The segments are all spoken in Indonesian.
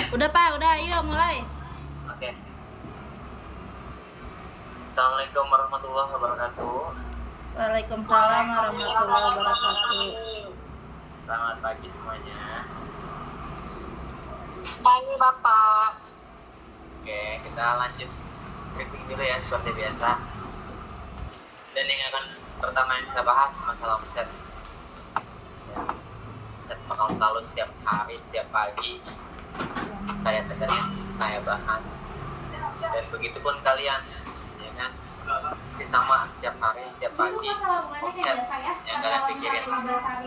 Udah Pak, udah ayo mulai. Oke. Assalamualaikum warahmatullahi wabarakatuh. Waalaikumsalam warahmatullahi wabarakatuh. Selamat pagi semuanya. Pagi Bapak. Oke, kita lanjut briefing dulu ya seperti biasa. Dan yang akan pertama yang saya bahas masalah omset. Omset bakal selalu setiap hari, setiap pagi saya dengerin, saya bahas. Dan begitupun kalian, ya kan? Sama setiap hari, setiap pagi omset yang kalian pikirin, ya kan?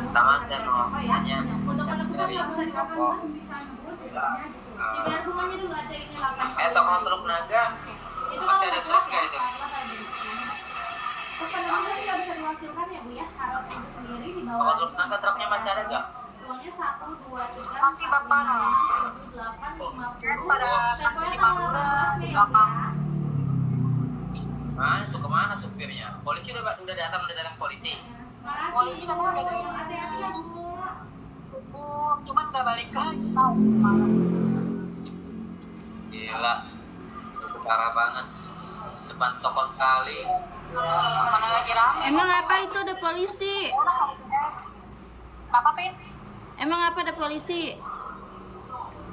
Pertama saya mau tanya dari toko toko Teluk Naga masih ada truk nggak itu? Toko Teluk Naga truknya masih ada nggak? Masih Bapak. Just pada di Madura di belakang. Mana tuh, kemana supirnya? Polisi udah datang polisi. Polisi katanya udah dari subuh, cuman nggak balik lagi tahu malam. Gila, itu parah banget. Depan toko sekali. Mana lagi rame? Emang apa itu ada polisi? Kenapa Pin? Emang apa ada polisi?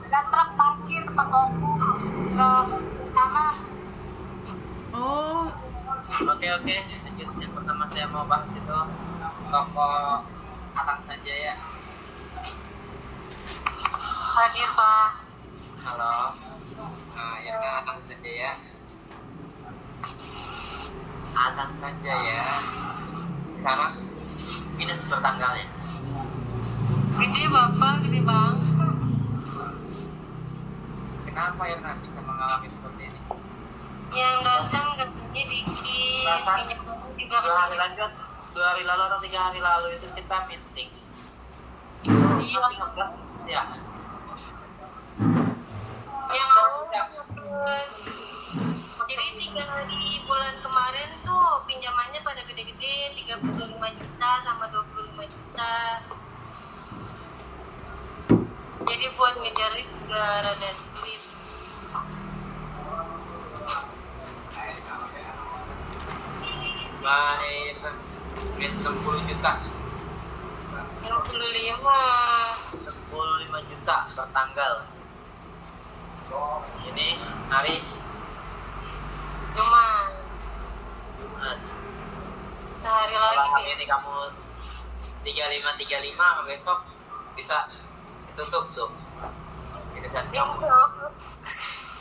Ada truk parkir depan toko. Truk sama. Oh, Oke, lanjut. Yang pertama saya mau bahas itu toko Atang Sanjaya. Hadir Pak. Halo. Nah, yang Atang Sanjaya. Atang Sanjaya sekarang minus per tanggalnya. Gede Bapak, gede banget. Kenapa ya Nak bisa mengalami seperti ini? Yang datang gajinya dikit, Perasaan minyak juga 2 hari lanjut, 2 hari lalu atau 3 hari lalu itu kita meeting. Iya. Masih nge-plus ya. Yang jadi 3 hari bulan kemarin tuh pinjamannya pada gede-gede, 35 juta sama 25 juta. Jadi buat ngejar juga rada sulit. Baik, minus 60 juta. 65 juta per tanggal. Ini hari Jumat. Jumat. Sehari Kalau lagi hari nih. ini kamu 35 besok bisa tutup tuh. Ini saat kamu.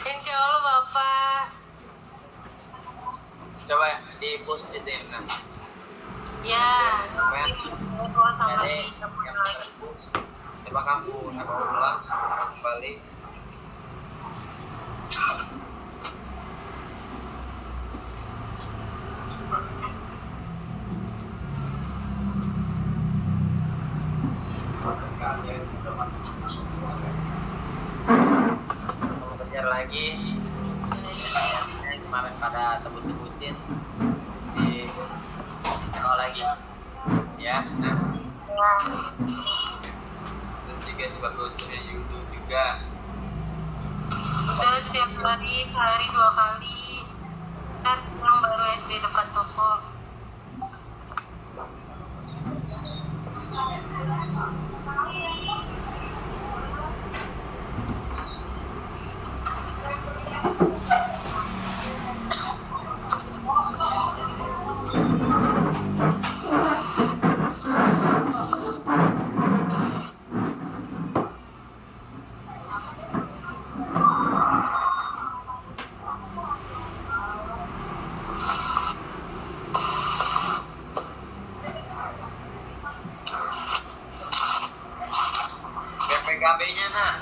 Insya Allah Bapak. Coba di push itu ya. Nah. Ya. Sama jadi yang lagi. push. Coba kamu pulang kembali. Kamu kejar lagi. Yang kemarin pada tebus-tebusin di lagi ya. Nah, terus juga suka telusuri YouTube juga. Udah setiap hari, sehari 2 kali. Ntar pulang baru SD depan toko. PKB-nya nah.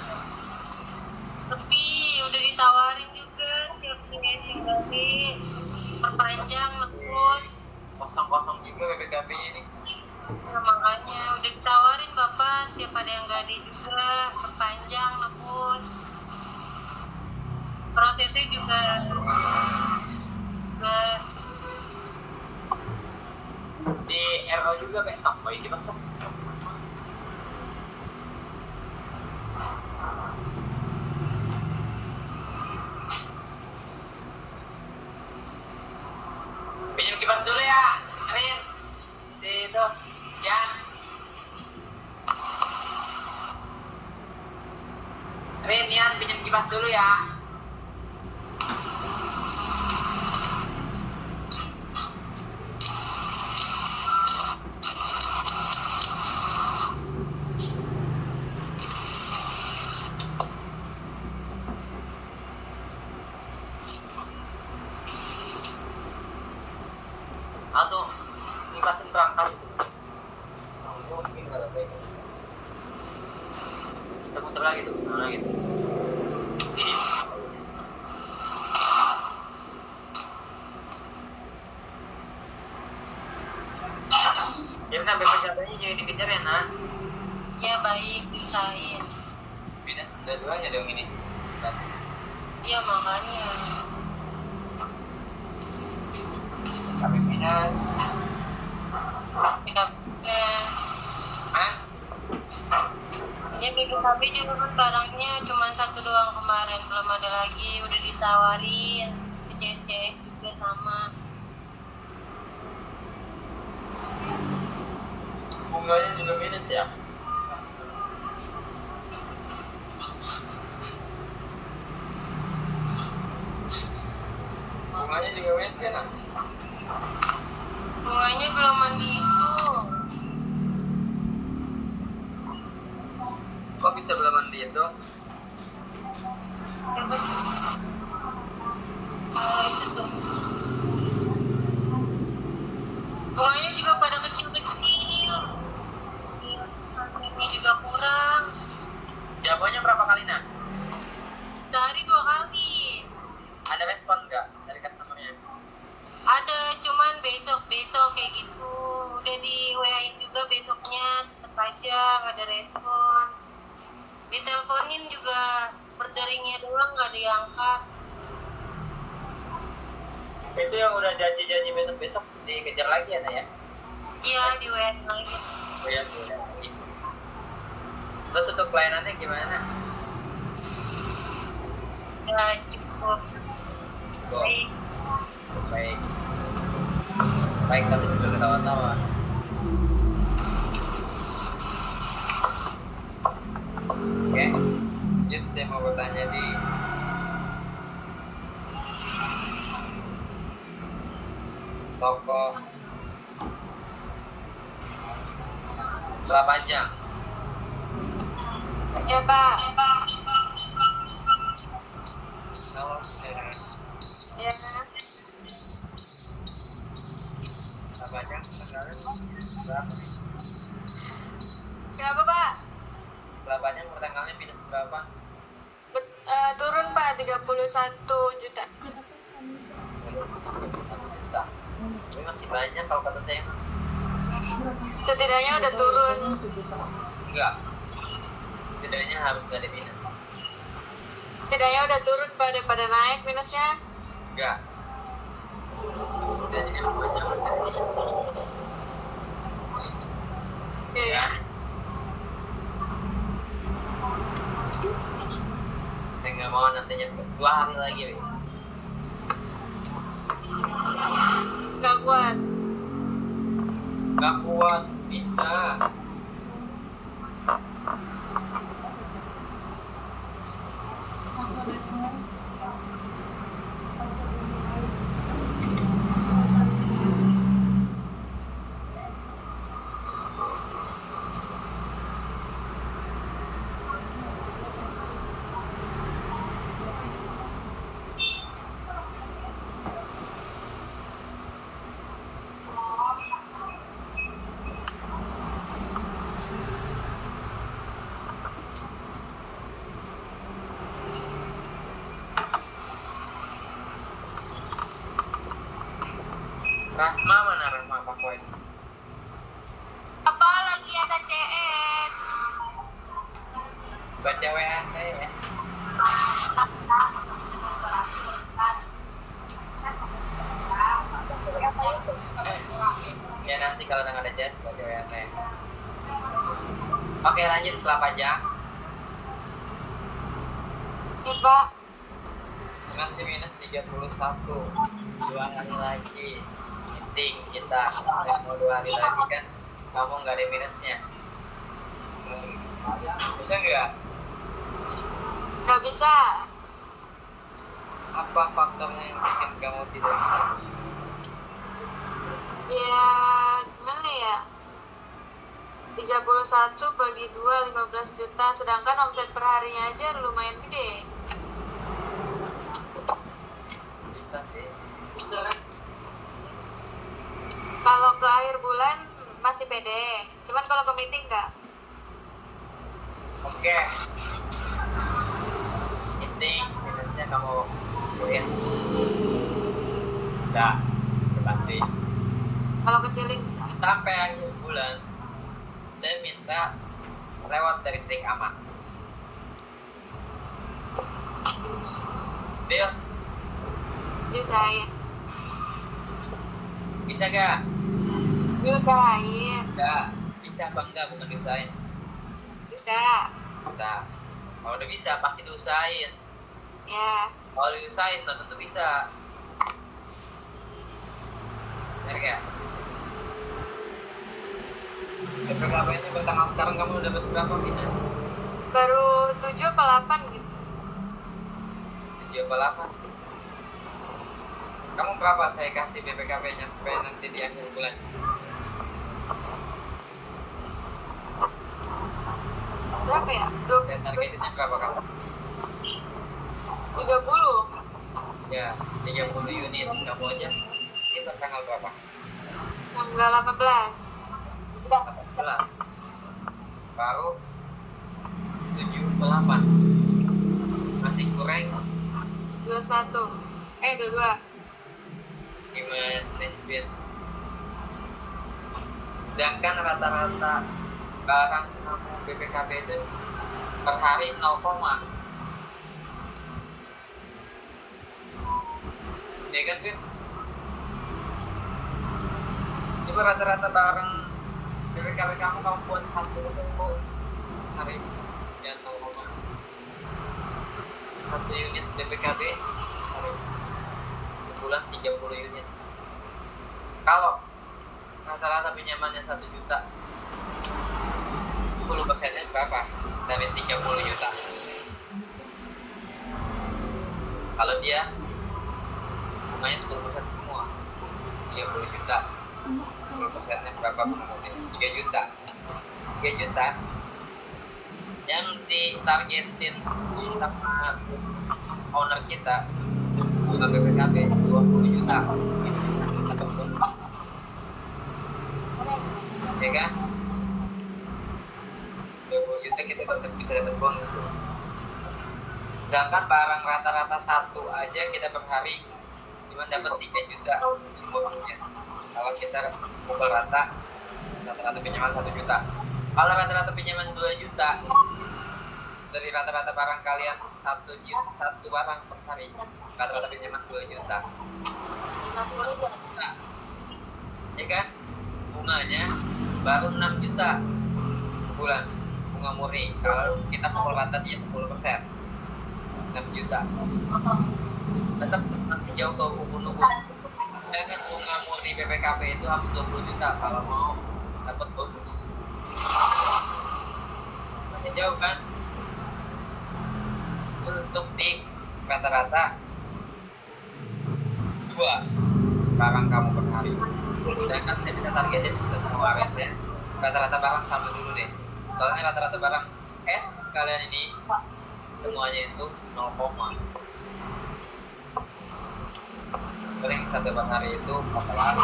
Tapi udah ditawarin juga tiap yang dari perpanjang lembut. Kosong-kosong juga PKB-nya ini. Nah, makanya udah ditawarin Bapak tiap ada yang gak ada juga perpanjang lembut. Prosesnya juga Di RO juga kayak tambah ini mas. Nian pinjam kipas dulu ya. Aduh, kipasin berangkat. Muter lagi tuh, lagi tuh. Ya kan BPJS-nya jadi dikejar ya, Nak? Ya baik, diusahain. Minus dua-duanya dong ini. Iya makanya. Tapi minus. Kita Hah? ya BPKB juga kan barangnya cuma satu doang kemarin, belum ada lagi, udah ditawarin. CS juga sama. Bunganya juga minus ya? Bunganya juga minus kan? Nak? Bunganya belum mandi itu. Kok bisa belum mandi itu? Itu tuh. Bunganya juga pada kecil-kecil. Ini juga kurang. Jawabannya berapa kali, Nak? Sehari 2 kali. Ada respon nggak dari customer-nya? Ada, cuman besok kayak gitu. Udah di WA-in juga besoknya, tetap aja nggak ada respon. Diteleponin juga berderingnya doang nggak diangkat. Itu yang udah janji-janji besok-besok dikejar lagi ya, Nak ya? Iya, di WA-in lagi. Oh ya, udah lagi. Terus untuk pelayanannya gimana? Ya cukup baik. Baik. Baik, tapi juga ketawa-tawa. Oke, lanjut saya mau bertanya di toko setelah panjang. Ya Pak. Halo, Ya. setelah panjang sekarang berapa nih? Kenapa Pak? Setelah panjang pertanggalnya minus berapa? Turun Pak 31 juta. Juta. Ini masih banyak kalau kata saya. Setidaknya udah turun. Enggak. Setidaknya harus nggak ada minus. Setidaknya udah turun pada naik minusnya. Enggak. Setidaknya banyak. Ya. Saya nggak mau nantinya 2 hari lagi, Be. Gak kuat. Nggak kuat, bisa. Rahma mana Rahma Pak Koin? Apa lagi ada CS? Baca WA saya ya. Ya nanti kalau udah nggak ada CS baca WA saya. Oke, lanjut setelah pajak. Ya Pak. Masih minus 31. 2 hari lagi meeting kita. Mau 2 hari lagi kan kamu nggak ada minusnya. Bisa nggak? Nggak bisa. Apa faktornya yang bikin kamu tidak bisa? Ya, gimana ya? 31 bagi 2, 15 juta. Sedangkan omset per harinya aja lumayan gede. Bisa sih. Kalau ke akhir bulan masih pede. Cuman kalau ke meeting nggak. Oke. Meeting, biasanya kamu kuliah. Bisa, pasti. Kalau kecilin bisa. Sampai akhir bulan, saya minta lewat dari trik aman. Deal, Diusahain. bisa gak? Diusahain. Gak, bisa apa enggak, bukan diusahain. Bisa. Bisa. Kalau udah bisa, pasti diusahain. Ya. Kalau diusahain, belum tentu bisa. Bener gak? PKP-nya bertanggal sekarang kamu udah dapat berapa, Vina? Baru 7 apa 8 gitu. 7 apa 8? Kamu berapa saya kasih BPKP-nya supaya nanti di akhir bulan? Berapa ya? Dan targetnya berapa kamu? 30. Ya, 30 unit kamu aja. Ini bertanggal berapa? Tanggal 18. 18. Baru 7 ke 8. Masih kurang 21. 22. gimana nih, Bin? Sedangkan rata-rata barang kamu BPKB itu per hari 0, ya kan, Bin? Coba rata-rata barang BPKB kamu buat 1 hari ya 0, 1 unit BPKB hari sebulan 30 unit. Kalau rata-rata pinjamannya 1 juta, 10%-nya berapa? Dari 30 juta. Kalau dia bunganya 10% semua, 30 juta. 10%-nya berapa bunganya? 3 juta. 3 juta yang ditargetin sama owner kita untuk BPKB 20 juta. Ya kan? 20 juta kita bisa dapat bonus. Sedangkan barang rata-rata 1 aja kita per hari cuma dapat 3 juta bonusnya. Kalau kita pukul rata pinjaman 1 juta. Kalau rata-rata pinjaman 2 juta dari rata-rata barang kalian 1 barang per hari, rata-rata pinjaman 2 juta. Nah, ya kan? Bunganya baru 6 juta bulan, bunga murni. Kalau kita pukul rata dia 10%, 6 juta. Tetap masih jauh ke ubun-ubun. Sedangkan bunga murni BPKB itu hampir 20 juta kalau mau dapat bonus. Masih jauh kan? Untuk di rata-rata 2 barang kamu per hari. Sedangkan saya bisa targetin semua ya. Rata-rata barang 1 dulu deh. Soalnya rata-rata barang S kalian ini semuanya itu 0, paling 1 per hari itu bakalan.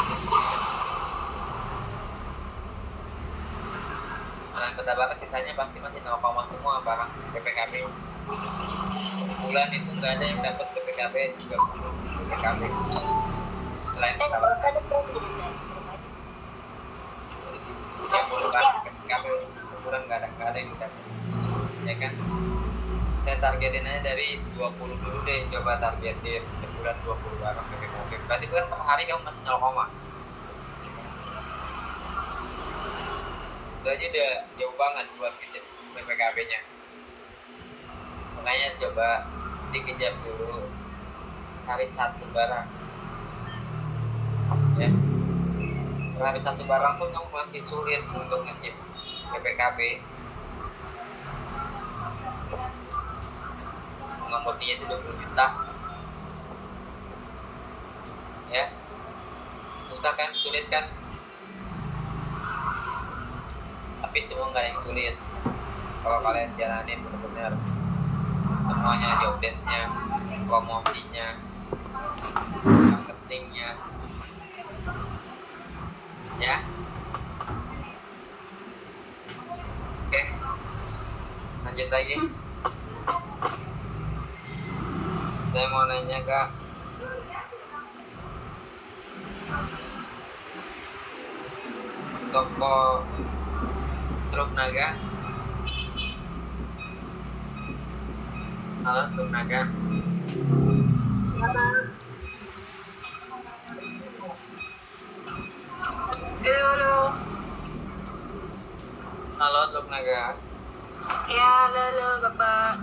Nah, kota banget sisanya pasti masih 0, semua barang BPKB. Bulan itu nggak ada yang dapat BPKB 30 BPKB. Selain kota banget. 30 barang BPKB bulan nggak ada yang dapat. Ya kan? Saya targetin aja dari 20 dulu deh, coba targetin sebulan 20 barang BPKB. Berarti bukan per hari kamu masih 0, itu aja udah jauh banget buat BPKB-nya. Makanya coba dikejar dulu, hari 1 barang ya. Per hari 1 barang pun kamu masih sulit untuk ngecip BPKB. bunga murninya itu 20 juta. Ya, susah kan, sulit kan? Tapi semua nggak ada yang sulit kalau kalian jalanin benar-benar semuanya, job desk-nya, promosinya, marketingnya, ya. Oke, lanjut lagi. Saya mau nanya Kak, toko Truk Naga. Halo Truk Naga. Halo. Halo Truk Naga. Ya, halo Bapak.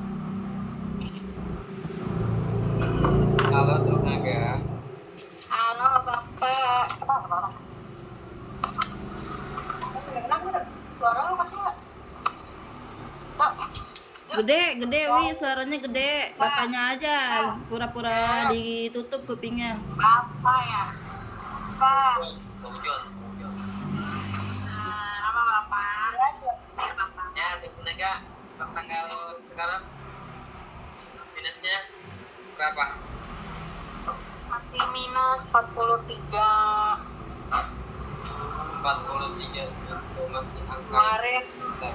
Halo Truk Naga. Halo Bapak. Suara lu kecil nggak? Gede, Wi, suaranya gede. Bapaknya aja pura-pura ditutup kupingnya. Bapak ya. Bapak. Ujol. Nama Bapak. Ya Truk Naga, tanggal sekarang minusnya berapa? Masih minus 43. 43 itu masih angka Kemarin besar.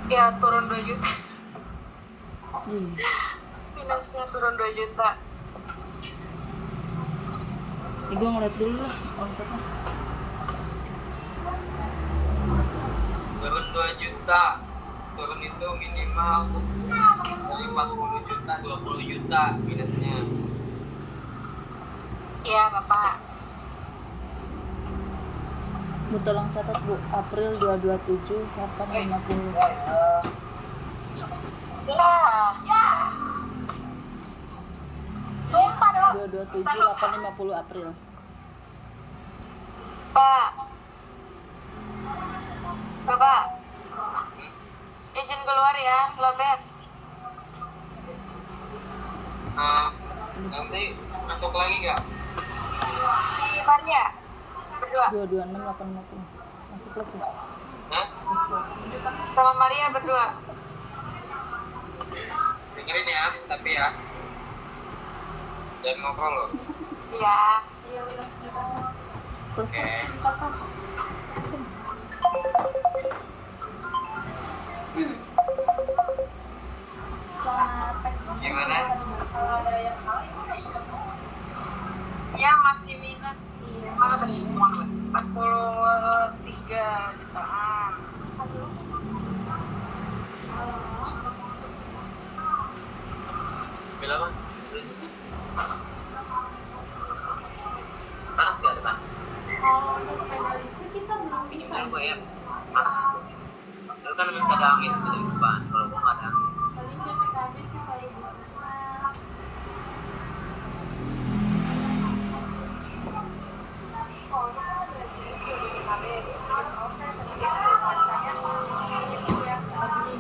ya turun 2 juta. Ih, Minusnya turun 2 juta. gue ngeliat dulu lah omsetnya. Turun 2 juta. Turun itu minimal dari 40 juta 20 juta minusnya. Iya Bapak. Bu, tolong catat Bu, April 227 850. Ya. Sumpah dong. 227 850 April. Pak. Bapak. Izin keluar ya, Lobet. Nanti masuk lagi nggak? Gimana ya? Berdua. 226 850. Masih plus ya? Hah? Sama Maria berdua. Dengerin ya, tapi ya jangan ngobrol loh. Iya. Plus. Oke. Gimana? Ya masih minus. Mana tadi? 43 jutaan. Bila apa? Terus panas nggak depan? Kalau untuk sepeda listrik kita belum Pinjam bisa. dulu gue ya. Panas. Lu kan bisa ada angin itu di depan. Kalau gue nggak ada angin. Paling PPKB sih kalau di sana. Kalau kita ada jenis PPKB, proses kalau di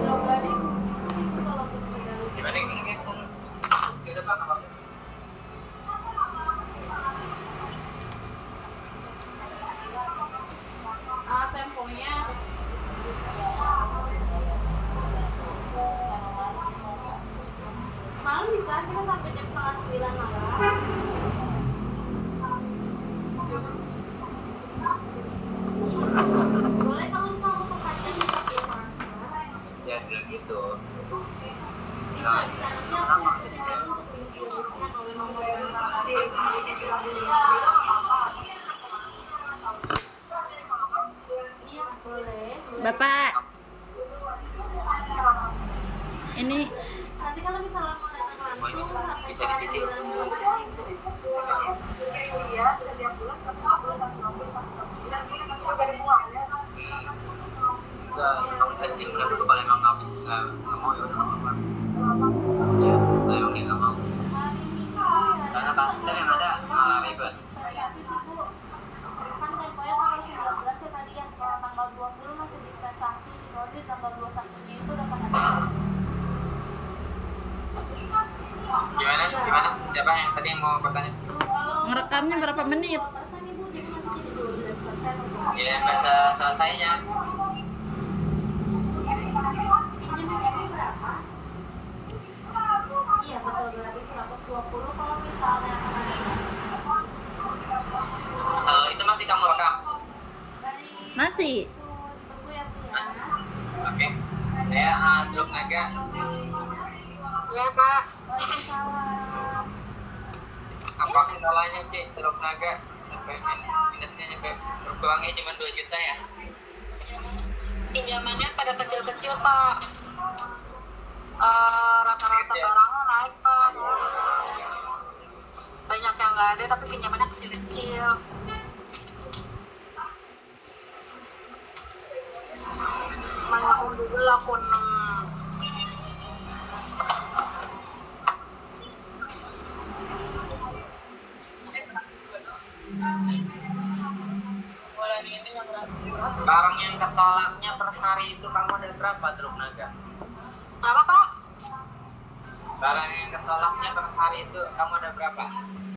Logarin itu kalau untuk sepeda listrik. Gimana ini? Di depan apa? Temponya malam bisa kita sampai jam 8:30 malam. Boleh kalau misalnya untuk panjang bisa biasa. Ya bilang gitu. Bisa bisa nanti aku ikutin dulu untuk listnya kalau memang mau iya boleh. Bapak, ini Nanti kalau misalnya mau datang langsung sampai Bisa dicicil. Iya, setiap bulan 150, 150, 199. Ini kan juga ada bunganya. Enggak, kamu setting udah dulu kalau emang nggak bisa nggak mau ya udah nggak apa-apa. Ya, kalau emang dia nggak mau. hari Minggu Karena ntar yang ada malah ribet. dispensasi sih Bu. Kan temponya tanggal 19 ya tadi ya. Kalau tanggal 20 masih dispensasi, di tanggal 21 nya itu Apa yang tadi mau bertanya? Ngerekamnya berapa menit? persen ibu, jadi nanti jadi 12% untuk Ya, masa selesainya. pinjam berapa? Iya betul, gratis 120 kalau misalnya Itu masih kamu rekam? Masih. tunggu ya Bu ya. Masih. Oke. Saya Druk Naga. Ya Pak. Waalaikumsalam. Apa kendalanya sih Druk Naga? Sampai minusnya nyampe berkurangnya cuma 2 juta ya? Pinjamannya pada kecil-kecil Pak. Rata-rata barangnya naik Pak. Banyak yang nggak ada tapi pinjamannya kecil-kecil. Main akun Google akun bulan ini yang Barang yang ketolaknya per hari itu kamu ada berapa, Druk Naga? apa Pak? Barang yang ketolaknya per hari itu kamu ada berapa?